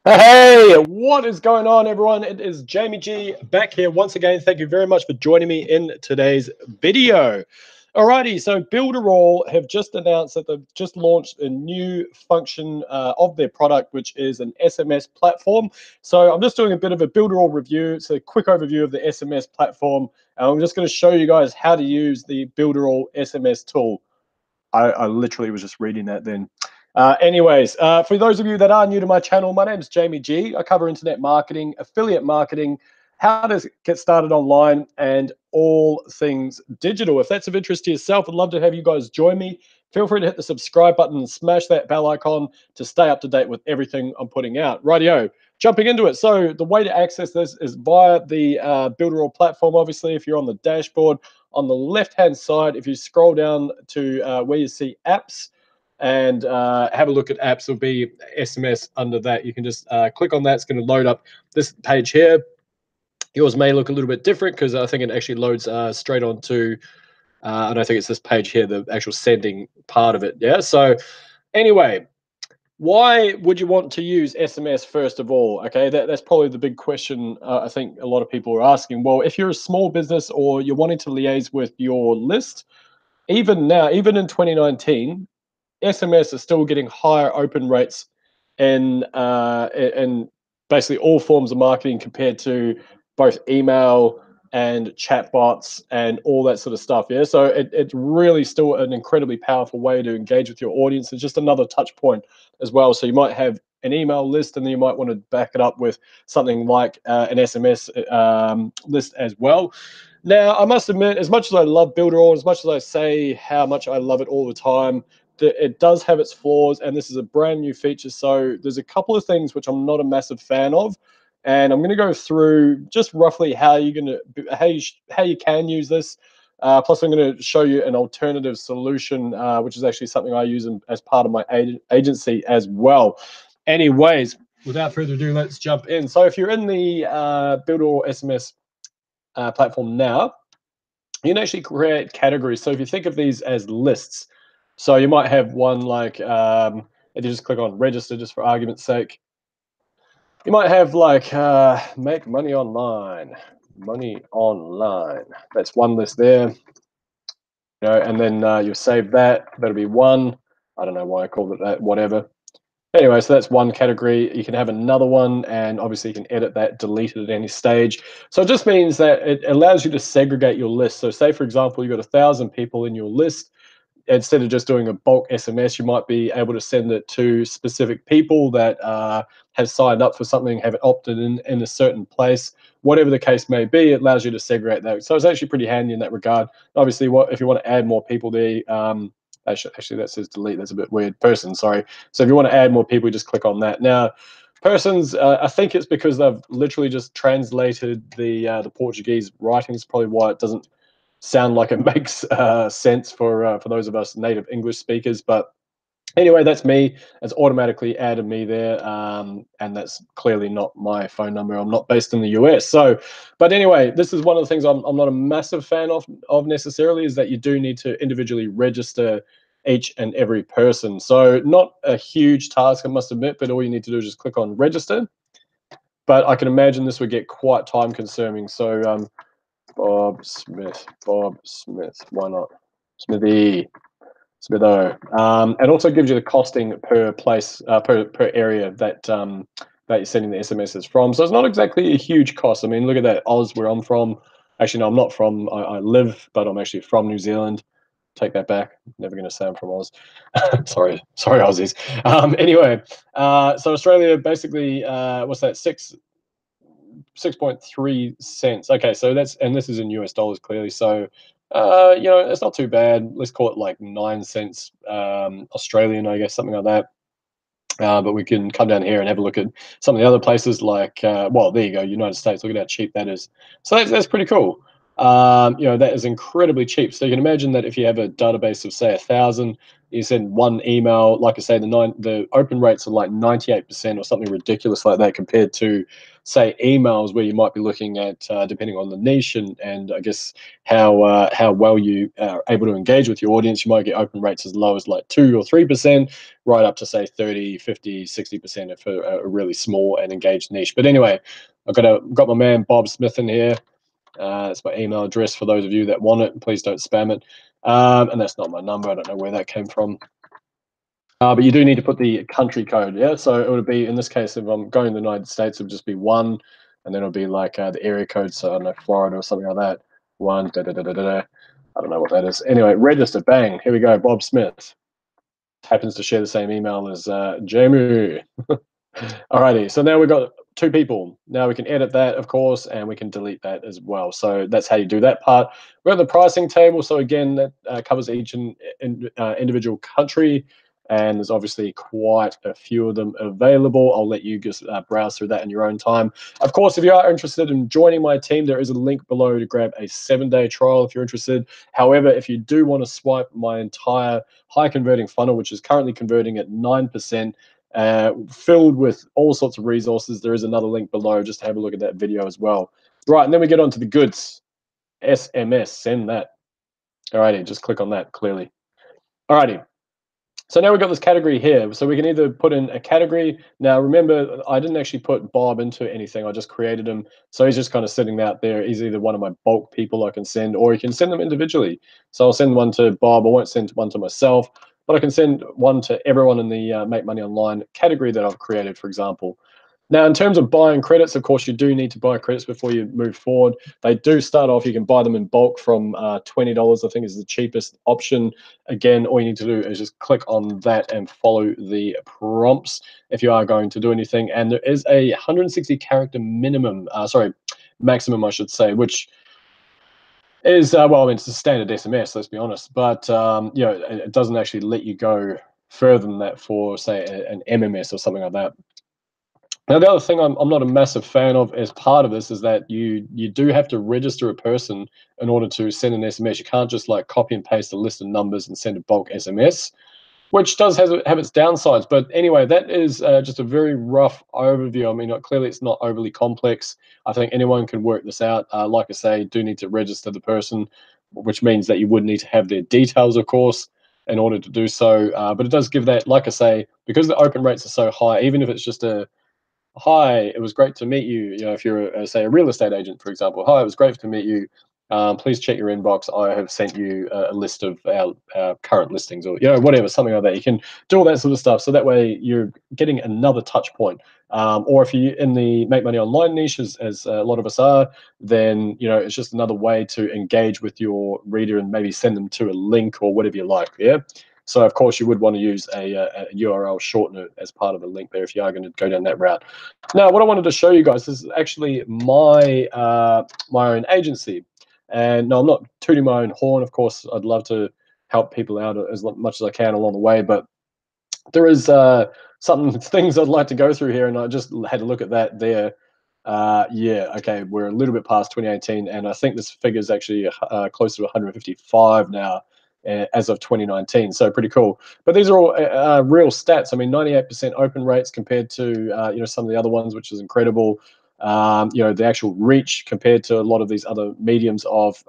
Hey, what is going on, everyone? It is Jamie G back here once again. Thank you very much for joining me in today's video. Alrighty, so Builderall have just announced that they've just launched a new function of their product, which is an SMS platform. So I'm just doing a bit of a Builderall review. It's a quick overview of the SMS platform, and I'm just going to show you guys how to use the Builderall SMS tool. I literally was just reading that then. Anyways, for those of you that are new to my channel, my name is Jamie G. I cover internet marketing, affiliate marketing, how to get started online, and all things digital. If that's of interest to yourself, I'd love to have you guys join me. Feel free to hit the subscribe button and smash that bell icon to stay up to date with everything I'm putting out. Rightio, jumping into it. So the way to access this is via the Builderall platform. Obviously, if you're on the dashboard, on the left-hand side, if you scroll down to where you see apps and have a look at apps, there'll be SMS under that. You can just click on that. It's going to load up this page here. Yours may look a little bit different because I think it actually loads straight onto, I don't think it's this page here, the actual sending part of it. Yeah. So anyway, why would you want to use SMS first of all? Okay, that's probably the big question I think a lot of people are asking. Well, if you're a small business or you're wanting to liaise with your list, even now, even in 2019, SMS is still getting higher open rates in basically all forms of marketing compared to both email and chatbots and all that sort of stuff. Yeah, so it's really still an incredibly powerful way to engage with your audience. It's just another touch point as well. So you might have an email list, and then you might want to back it up with something like an SMS list as well. Now, I must admit, as much as I love Builderall, as much as I say how much I love it all the time, it does have its flaws, and this is a brand new feature. So there's a couple of things which I'm not a massive fan of, and I'm going to go through just roughly how you're going to how you can use this. Plus, I'm going to show you an alternative solution, which is actually something I use as part of my agency as well. Anyways, without further ado, let's jump in. So if you're in the Builderall SMS platform now, you can actually create categories. So if you think of these as lists, so you might have one like, if you just click on register, just for argument's sake, you might have like make money online. That's one list there, and then you save that. That'll be one. I don't know why I called it that, whatever. Anyway, so that's one category. You can have another one, and obviously you can edit that, delete it at any stage. So it just means that it allows you to segregate your list. So say, for example, you've got 1,000 people in your list. Instead of just doing a bulk SMS, you might be able to send it to specific people that have signed up for something, have it opted in a certain place. Whatever the case may be, it allows you to segregate that. So it's actually pretty handy in that regard. Obviously, if you want to add more people there, actually that says delete. That's a bit weird. Person, sorry. So if you want to add more people, you just click on that. Now, persons, I think it's because they've literally just translated the Portuguese writings. Probably why it doesn't sound like it makes sense for those of us native English speakers. But anyway, that's me. It's automatically added me there, and that's clearly not my phone number. I'm not based in the US. So, but anyway, this is one of the things I'm not a massive fan of necessarily, is that you do need to individually register each and every person. So not a huge task, I must admit, but all you need to do is just click on register. But I can imagine this would get quite time consuming. So Bob Smith, why not? Smithy, Smitho. It also gives you the costing per place, per area that that you're sending the SMSs from. So it's not exactly a huge cost. I mean, look at that, Oz, where I'm from. Actually, no, I'm not from. I live, but I'm actually from New Zealand. Take that back. Never going to say I'm from Oz. sorry, Aussies. Anyway, so Australia basically, what's that? 6.3 cents. Okay, so and this is in US dollars clearly. So it's not too bad. Let's call it like 9 cents Australian, I guess, something like that. But we can come down here and have a look at some of the other places like, well, there you go, United States. Look at how cheap that is. So that's pretty cool. That is incredibly cheap. So you can imagine that if you have a database of, say, 1,000, You send one email, like I say, the open rates are like 98% or something ridiculous like that, compared to, say, emails where you might be looking at, depending on the niche and I guess how well you are able to engage with your audience, you might get open rates as low as like 2 or 3%, right up to say 30, 50, 60% for a really small and engaged niche. But anyway, I've got my man Bob Smith in here. That's my email address for those of you that want it. Please don't spam it. And that's not my number. I don't know where that came from. But you do need to put the country code, yeah? So it would be, in this case, if I'm going to the United States, it would just be 1, and then it'll be like the area code, so I don't know, Florida or something like that. 1, da-da-da-da-da. I don't know what that is. Anyway, register, bang, here we go, Bob Smith. Happens to share the same email as Jamie. Alrighty, so now we've got 2 people. Now we can edit that, of course, and we can delete that as well. So that's how you do that part. We're at the pricing table. So again, that covers each individual country, and there's obviously quite a few of them available. I'll let you just browse through that in your own time. Of course, if you are interested in joining my team, there is a link below to grab a 7-day trial if you're interested. However, if you do want to swipe my entire high converting funnel, which is currently converting at 9%, filled with all sorts of resources, there is another link below just to have a look at that video as well. Right, and then we get on to the goods. SMS, send that. Alrighty, just click on that clearly. Alrighty, so now we've got this category here. So we can either put in a category. Now remember, I didn't actually put Bob into anything. I just created him. So he's just kind of sitting out there. He's either one of my bulk people I can send, or you can send them individually. So I'll send one to Bob. I won't send one to myself, but I can send one to everyone in the Make Money Online category that I've created, for example. Now, in terms of buying credits, of course, you do need to buy credits before you move forward. They do start off, you can buy them in bulk from $20, I think is the cheapest option. Again, all you need to do is just click on that and follow the prompts if you are going to do anything. And there is a 160 character maximum, I should say, which is, well, I mean, it's a standard SMS, let's be honest. But, you know, it doesn't actually let you go further than that for, say, an MMS or something like that. Now, the other thing I'm not a massive fan of as part of this is that you do have to register a person in order to send an SMS. You can't just like copy and paste a list of numbers and send a bulk SMS, which does have its downsides. But anyway, that is just a very rough overview. I mean, clearly it's not overly complex. I think anyone can work this out. Like I say, do need to register the person, which means that you would need to have their details, of course, in order to do so. But it does give that, like I say, because the open rates are so high, even if it's just a hi, it was great to meet you. You know, if you're, say, a real estate agent, for example, hi, it was great to meet you. Please check your inbox. I have sent you a list of our current listings, or, you know, whatever, something like that. You can do all that sort of stuff. So that way you're getting another touch point. Or if you're in the Make Money Online niche, as a lot of us are, then, you know, it's just another way to engage with your reader and maybe send them to a link or whatever you like. Yeah. So, of course, you would want to use a URL shortener as part of the link there if you are going to go down that route. Now, what I wanted to show you guys, this is actually my own agency. And no, I'm not tooting my own horn. Of course, I'd love to help people out as much as I can along the way. But there is things I'd like to go through here, and I just had a look at that there. Yeah, okay, we're a little bit past 2018, and I think this figure is actually closer to 155 now as of 2019. So pretty cool. But these are all real stats. I mean, 98% open rates compared to you know, some of the other ones, which is incredible. You know, the actual reach compared to a lot of these other mediums of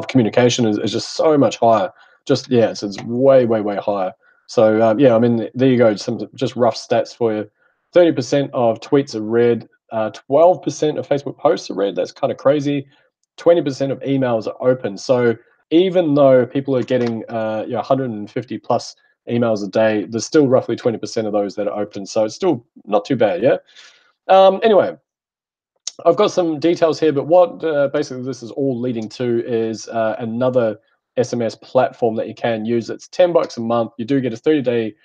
communication is just so much higher. Just yeah, it's way higher. So yeah, I mean, there you go. Some just rough stats for you. 30% of tweets are read. 12% of Facebook posts are read. That's kind of crazy. 20% of emails are open. So even though people are getting you know, 150 plus emails a day, there's still roughly 20% of those that are open. So it's still not too bad, yeah? Anyway, I've got some details here, but what basically this is all leading to is another SMS platform that you can use. It's $10 a month. You do get a 30-day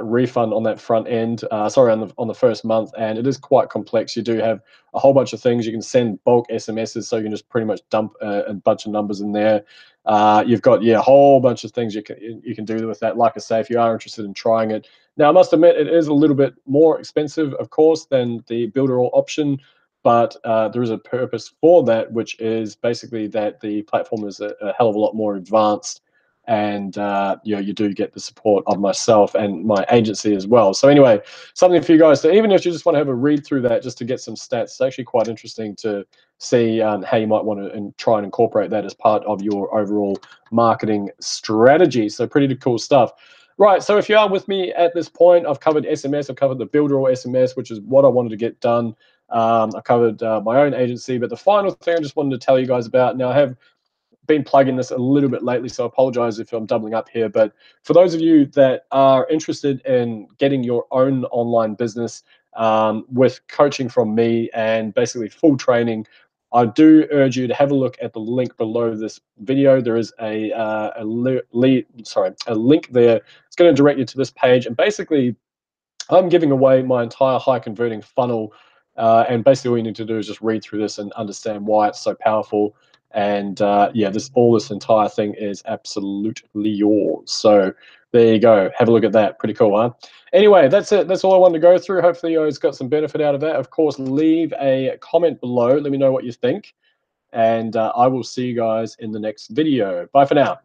refund on that front end. Sorry, on the first month, and it is quite complex. You do have a whole bunch of things. You can send bulk SMSs, so you can just pretty much dump a bunch of numbers in there. You've got a whole bunch of things you can do with that. Like I say, if you are interested in trying it, now I must admit it is a little bit more expensive, of course, than the Builderall option. But there is a purpose for that, which is basically that the platform is a hell of a lot more advanced and you do get the support of myself and my agency as well. So anyway, something for you guys to, even if you just want to have a read through that just to get some stats, it's actually quite interesting to see how you might want to try and incorporate that as part of your overall marketing strategy. So pretty cool stuff. Right, so if you are with me at this point, I've covered SMS, I've covered the Builderall SMS, which is what I wanted to get done. I covered my own agency, but the final thing I just wanted to tell you guys about, now I have been plugging this a little bit lately, so I apologize if I'm doubling up here, but for those of you that are interested in getting your own online business with coaching from me and basically full training, I do urge you to have a look at the link below this video. There is a link there. It's going to direct you to this page, and basically I'm giving away my entire high converting funnel, and basically all you need to do is just read through this and understand why it's so powerful. And yeah, this entire thing is absolutely yours. So there you go. Have a look at that. Pretty cool, huh? Anyway, that's it. That's all I wanted to go through. Hopefully you guys got some benefit out of that. Of course, leave a comment below. Let me know what you think. And I will see you guys in the next video. Bye for now.